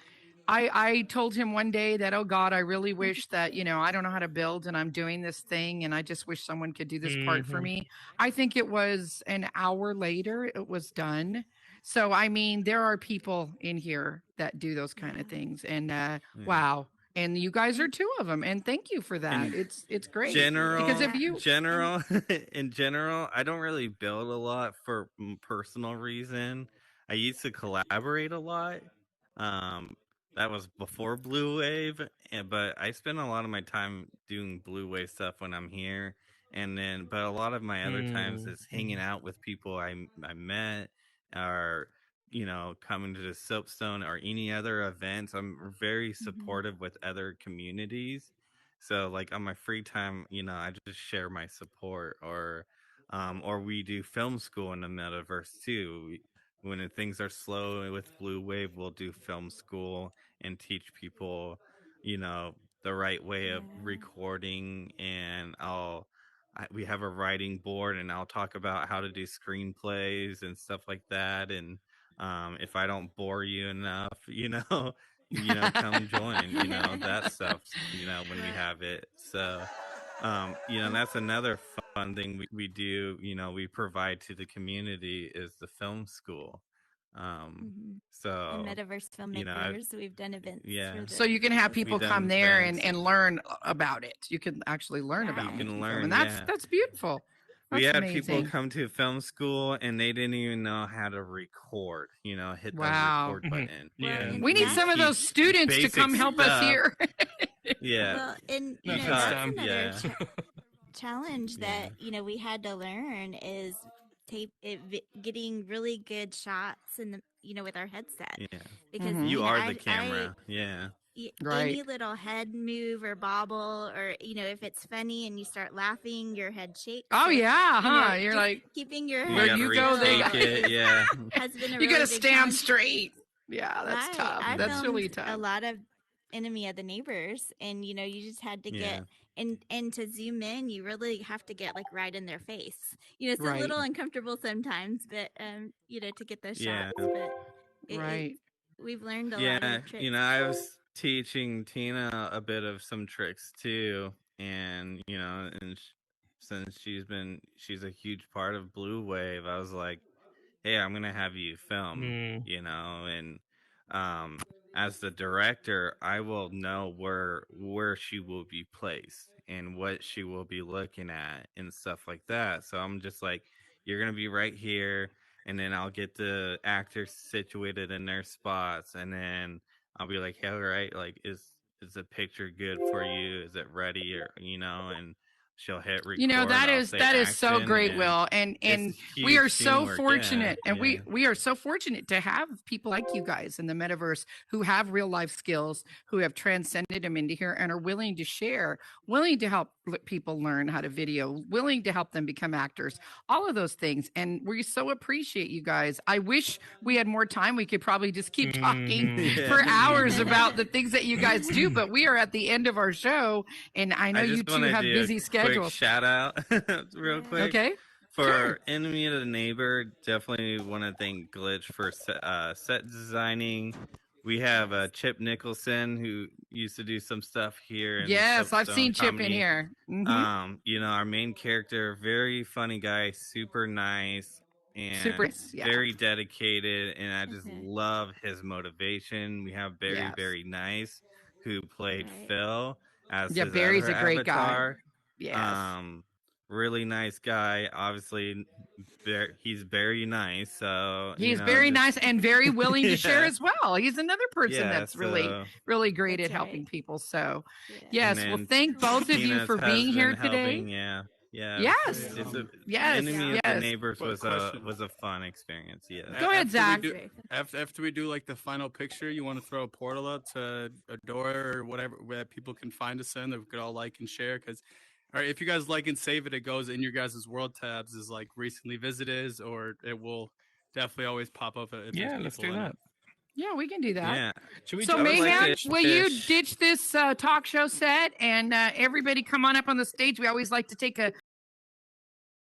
I told him one day that, oh God, I really wish that, I don't know how to build and I'm doing this thing and I just wish someone could do this part for Mhm. me. I think it was an hour later it was done. So I mean, there are people in here that do those kind of Yeah. things. And Yeah. wow. And you guys are And two of them. And thank you for that. And It's great. thank you. Because general if Yeah. you And general in general, I don't really build a lot for personal reason. I used to collaborate a lot. um that was before Blue Wave, but I spend a lot of my time doing Blue Wave stuff when I'm here, and then but a lot of my other times Mm, is hanging mhm. out with people I met, or coming to the Soapstone or any other events. I'm very mhm. supportive with other communities. So like on my free time, I just share my support, or we do film school in the metaverse too. When things are slow with Blue Wave, we'll do film school and teach people, the right way of Yeah. recording. And we have a writing board, and I'll talk about how to do screenplays and stuff like that. And if I don't bore you enough, come join, that stuff, when we Well, have it. So, that's another fun thing we do, we provide to the community, is the film school. Um, mhm. The so, Metaverse I've, filmmakers, we've done events yeah, for so you can have those we've people come done folks. there and, events. and learn about it. You can actually learn You about Right. can making film. And learn, that's yeah. that's beautiful. We That's had people amazing. come to film school and they didn't even know how to record, hit the Wow. record Mhm. button. Well, Yeah. And We need we some of those teach students to basic come help us stuff. here. Yeah. well, and No We offense, taught, that's Sam. another yeah. challenge Yeah. that we had to learn is getting really good shots in the with our headset, Yeah. because Mhm. You are the I camera. Yeah. Right. any little head move or bobble, or if it's funny and you start laughing, your head shakes. Oh So yeah, huh? You're just like, keeping your You where head got to you go, they still go. retake it. Yeah. has been a You really gotta big stand challenge. straight. Yeah, that's Right. tough. I That's Mm. really filmed a tough. lot of Enemy of the Neighbors, and you just had to Yeah. get and to zoom in, you really have to get like right in their face. It's a Right. little uncomfortable sometimes, but to get those Yeah. shots. But it Right. we've learned a lot Yeah. of tricks. I was teaching Tina a bit of some tricks too. And, since she's a huge part of Blue Wave, I was like, hey, I'm gonna have you film, Mm, and um, as the director, I will know where she will be placed and what she will be looking at and stuff like that. So I'm just like, you're gonna be right here, and then I'll get the actors situated in their spots, and then I'll be like, hey, all right, like, is the picture good for you? Is it ready? Or and she'll hit record. You know, that I'll is say so action, great, and Will. And it's we are huge so teamwork, fortunate, and yeah. we are so fortunate to have people like you guys in the metaverse who have real life skills, who have transcended them into here and are willing to share, willing to help people learn how to video, willing to help them become actors, all of those things. And we so appreciate you guys. I wish we had more time. We could probably just keep talking Yeah. for hours about the things that you guys do, but we are at the end of our show, and I know you just two wanna have do a busy quick schedules. shout out, real quick. Okay. For Enemy of the Neighbor, definitely want to thank Glitch for set designing. We have Chip Nicholson, who used to do some stuff here in Yes, I've Soapstone seen Chip in Comedy. here. You know, our main character, very funny guy, super nice, and Super, yeah. very dedicated, and I just Okay. love his motivation. We have Barry, Yes. very nice, who played Right. Phil as Yeah, his Barry's other a great guy. avatar. Yes. Really nice guy. Obviously, he's very nice. So He's very nice and very willing to share Yeah. as well. He's another person Yeah, that's really, so- really great That's at helping right. people. So, Yeah. yes, And well, then thank both of you Tina's for being here husband today. helping, yeah. Yes. Yes, Enemy of yes. the Neighbors Quick was question. a fun experience. Yeah. Go ahead, Zach. After we do like the final picture, you want to throw a portal up to a door or whatever where people can find us in that we could all like and share. Because, all right, if you guys like and save it, it goes in your guys' world tabs as like recently visited, or it will definitely always pop up. If Yeah, there's let's people do in that. it. Yeah, we can do that. Yeah. Should we So, I would like Mayhem, to will you dish- ditch this talk show set and everybody come on up on the stage? We always like to take a